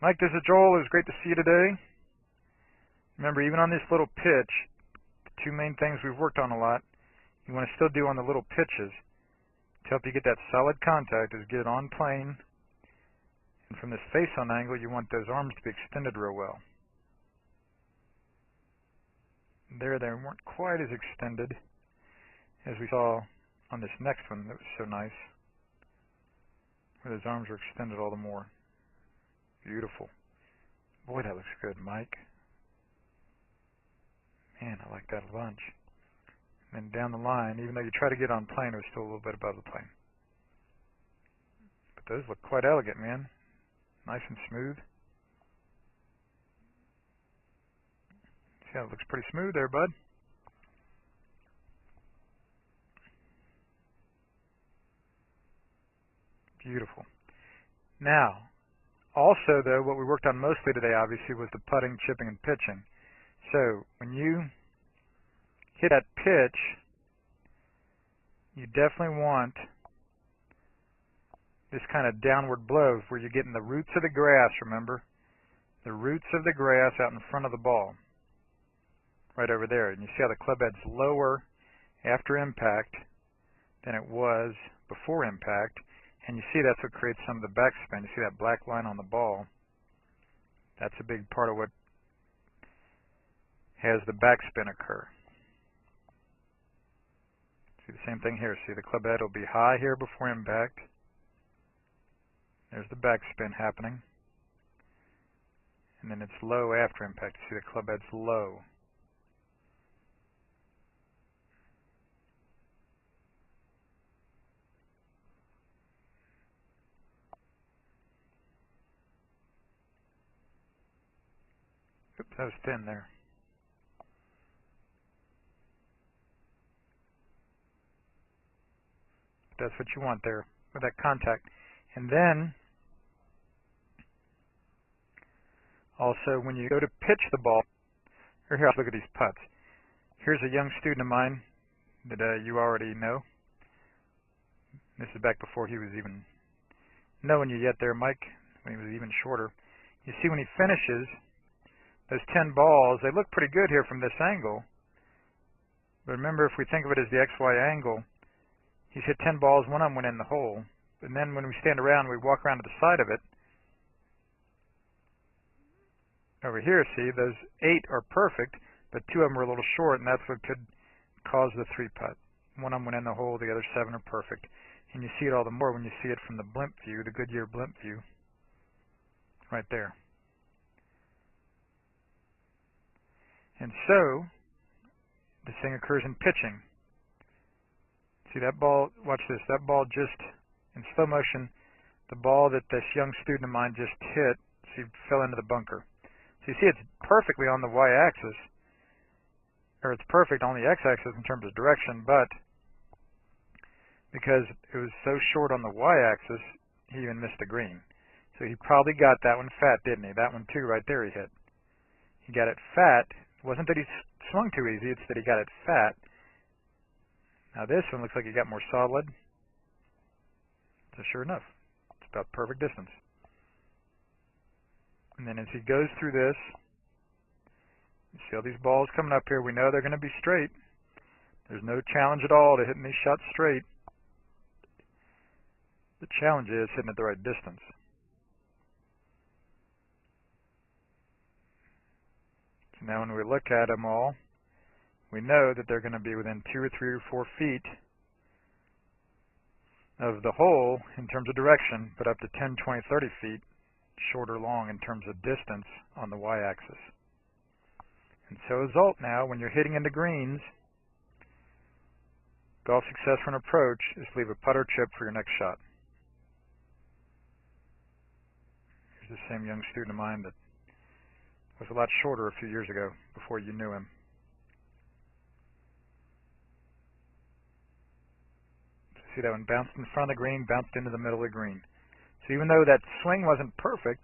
Mike, this is Joel. It was great to see you today. Remember, even on this little pitch, the two main things we've worked on a lot, you want to still do on the little pitches to help you get that solid contact is get it on plane. And from this face-on angle, you want those arms to be extended real well. There, they weren't quite as extended as we saw on this next one that was so nice, where those arms were extended all the more. Beautiful. Boy, that looks good, Mike. Man, I like that a bunch. And then down the line, even though you try to get on plane, it was still a little bit above the plane. But those look quite elegant, man. Nice and smooth. See how it looks pretty smooth there, bud. Beautiful. Now, also, though, what we worked on mostly today, obviously, was the putting, chipping, and pitching. So, when you hit that pitch, you definitely want this kind of downward blow where you're getting the roots of the grass, remember? The roots of the grass out in front of the ball. Right over there. And you see how the club head's lower after impact than it was before impact. And you see that's what creates some of the backspin. You see that black line on the ball? That's a big part of what has the backspin occur. See the same thing here. See the club head will be high here before impact. There's the backspin happening. And then it's low after impact. See the club head's low. Oops, that was thin there. That's what you want there with that contact. And then, also, when you go to pitch the ball, or here, let's look at these putts. Here's a young student of mine that you already know. This is back before he was even knowing you yet there, Mike, when he was even shorter. You see when he finishes, those 10 balls, they look pretty good here from this angle. But remember, if we think of it as the XY angle, he's hit 10 balls, one of them went in the hole. And then when we stand around, we walk around to the side of it. Over here, see, those 8 are perfect, but 2 of them are a little short, and that's what could cause the 3-putt. One of them went in the hole, the other 7 are perfect. And you see it all the more when you see it from the blimp view, the Goodyear blimp view, right there. And so, this thing occurs in pitching. See that ball, watch this, that ball just, in slow motion, the ball that this young student of mine just hit, see, fell into the bunker. So you see it's perfectly on the y-axis, or it's perfect on the x-axis in terms of direction, but because it was so short on the y-axis, he even missed the green. So he probably got that one fat, didn't he? That one too, right there he hit. He got it fat. It wasn't that he swung too easy, it's that he got it fat. Now this one looks like he got more solid. So sure enough, it's about perfect distance. And then as he goes through this, you see all these balls coming up here. We know they're going to be straight. There's no challenge at all to hitting these shots straight. The challenge is hitting at the right distance. So now when we look at them all, we know that they're going to be within 2 or 3 or 4 feet of the hole in terms of direction, but up to 10, 20, 30 feet short or long in terms of distance on the y-axis. And so as a result now, when you're hitting into greens, golf success for an approach is to leave a putter chip for your next shot. Here's the same young student of mine that was a lot shorter a few years ago before you knew him. See that one bounced in front of the green, bounced into the middle of the green. So even though that swing wasn't perfect,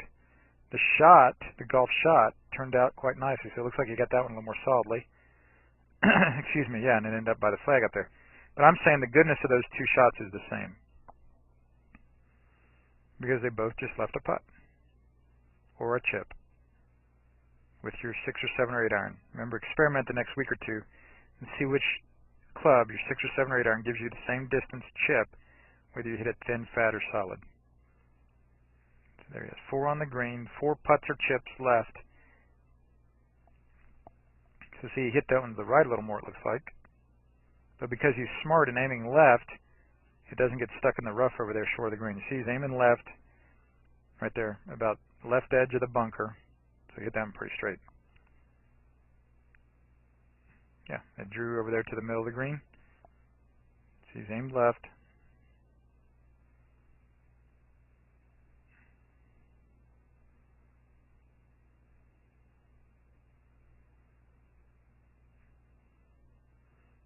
the shot, the golf shot, turned out quite nicely. So it looks like you got that one a little more solidly. Excuse me, yeah, and it ended up by the flag up there. But I'm saying the goodness of those 2 shots is the same, because they both just left a putt. or a chip with your 6 or 7 or 8 iron. Remember, experiment the next week or two and see which club, your 6 or 7 or 8 iron, gives you the same distance chip, whether you hit it thin, fat, or solid. So there he is, 4 on the green, 4 putts or chips left. So see, he hit that one to the right a little more, it looks like. But because he's smart in aiming left, it doesn't get stuck in the rough over there short of the green. You see, he's aiming left, right there, about left edge of the bunker. So he hit that one pretty straight. Yeah, it drew over there to the middle of the green. So he's aimed left.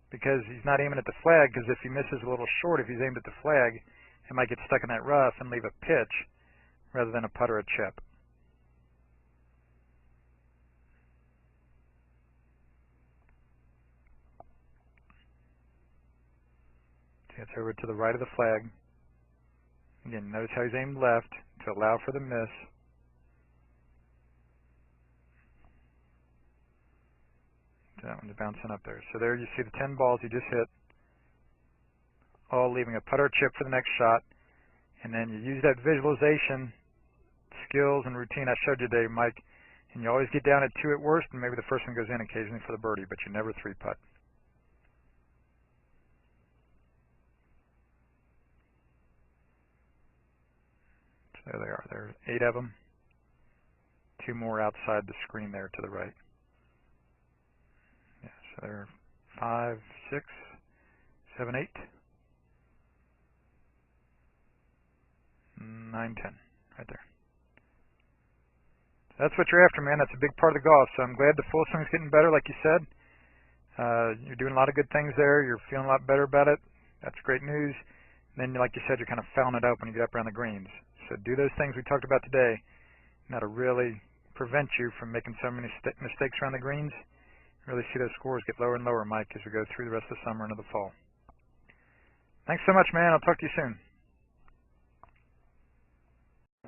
Because he's not aiming at the flag, because if he misses a little short, if he's aimed at the flag, it might get stuck in that rough and leave a pitch rather than a putt or a chip. It's over to the right of the flag. Again, notice how he's aimed left to allow for the miss. That one's bouncing up there. So there you see the 10 balls he just hit, all leaving a putt or chip for the next shot. And then you use that visualization skills and routine I showed you today, Mike, and you always get down at 2 at worst, and maybe the first one goes in occasionally for the birdie, but you never 3-putt. There they are. There's 8 of them. 2 more outside the screen there to the right. Yeah, so there are 5, 6, 7, 8, 9, 10, right there. So that's what you're after, man. That's a big part of the golf. So I'm glad the full swing's getting better, like you said. You're doing a lot of good things there. You're feeling a lot better about it. That's great news. And then, like you said, you're kind of fouling it up when you get up around the greens. So do those things we talked about today, and that'll really prevent you from making so many mistakes around the greens. Really see those scores get lower and lower, Mike, as we go through the rest of the summer into the fall. Thanks so much, man. I'll talk to you soon.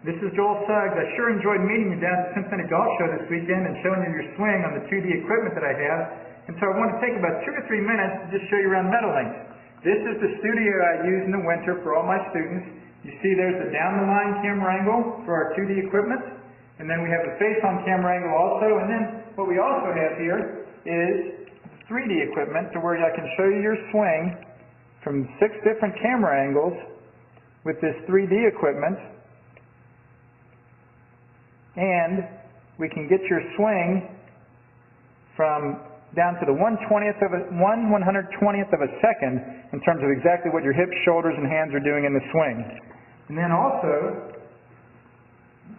This is Joel Suggs. I sure enjoyed meeting you down at the Cincinnati Golf Show this weekend and showing you your swing on the 2D equipment that I have. And so I want to take about 2 or 3 minutes to just show you around Meadowlinks. This is the studio I use in the winter for all my students. You see there's the down-the-line camera angle for our 2D equipment, and then we have the face-on camera angle also, and then what we also have here is 3D equipment to where I can show you your swing from 6 different camera angles with this 3D equipment, and we can get your swing from down to the 1/120th of a second in terms of exactly what your hips, shoulders, and hands are doing in the swing. And then also,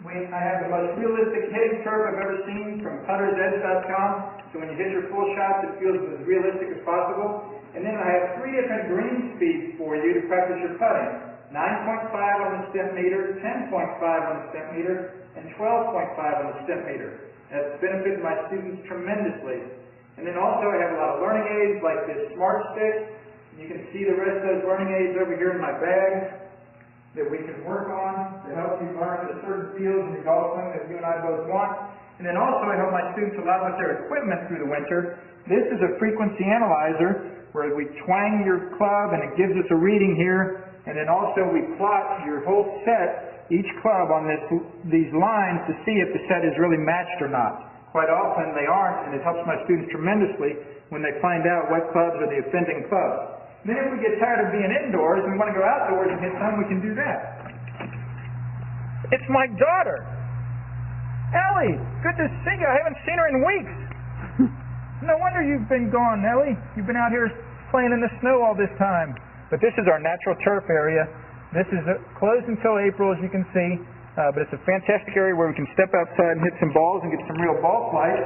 I have the most realistic hitting curve I've ever seen from puttersedge.com. So when you hit your full shots, it feels as realistic as possible. And then I have 3 different green speeds for you to practice your putting. 9.5 on the step meter, 10.5 on the step meter, and 12.5 on the step meter. That's benefited my students tremendously. And then also I have a lot of learning aids like this Smart Stick. You can see the rest of those learning aids over here in my bag that we can work on to help you learn the certain fields in your golf swing that you and I both want. And then also I help my students a lot with their equipment through the winter. This is a frequency analyzer where we twang your club and it gives us a reading here. And then also we plot your whole set, each club on these lines to see if the set is really matched or not. Quite often they aren't, and it helps my students tremendously when they find out what clubs are the offending clubs. Then if we get tired of being indoors and we want to go outdoors and hit some, we can do that. It's my daughter. Ellie, good to see you. I haven't seen her in weeks. No wonder you've been gone, Ellie. You've been out here playing in the snow all this time. But this is our natural turf area. This is closed until April, as you can see. But it's a fantastic area where we can step outside and hit some balls and get some real ball flight.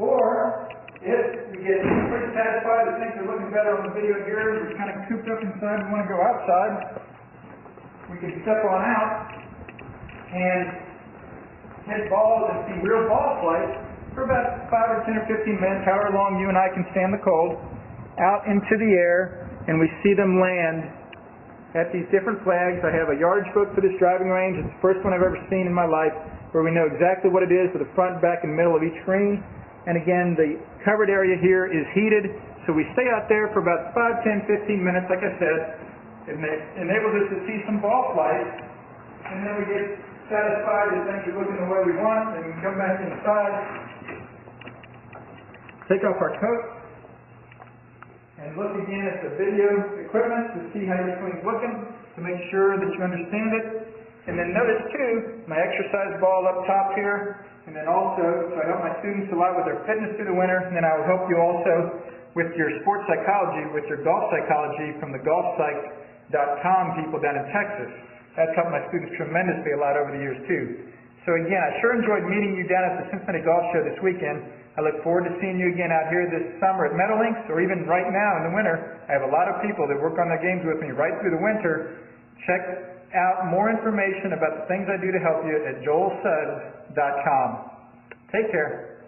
Or, if we get pretty satisfied that things are looking better on the video here, we're kind of cooped up inside and want to go outside, we can step on out and hit balls and see real ball flight for about 5 or 10 or 15 minutes, however long you and I can stand the cold, out into the air, and we see them land at these different flags. I have a yardage book for this driving range. It's the first one I've ever seen in my life. where we know exactly what it is with the front, back, and middle of each screen. And again, the covered area here is heated, so we stay out there for about 5, 10, 15 minutes, like I said. It enables us to see some ball flight, and then we get satisfied that things are looking the way we want, and we can come back inside, take off our coat, and look again at the video equipment to see how your swing's looking, to make sure that you understand it. And then notice too, my exercise ball up top here, and then also, so I help my students a lot with their fitness through the winter, and then I would help you also with your sports psychology, with your golf psychology from the golfpsych.com people down in Texas. That's helped my students tremendously a lot over the years too. So again, I sure enjoyed meeting you down at the Cincinnati Golf Show this weekend. I look forward to seeing you again out here this summer at Meadowlinks, or even right now in the winter. I have a lot of people that work on their games with me right through the winter. Check out more information about the things I do to help you at joelsuggs.com. Take care.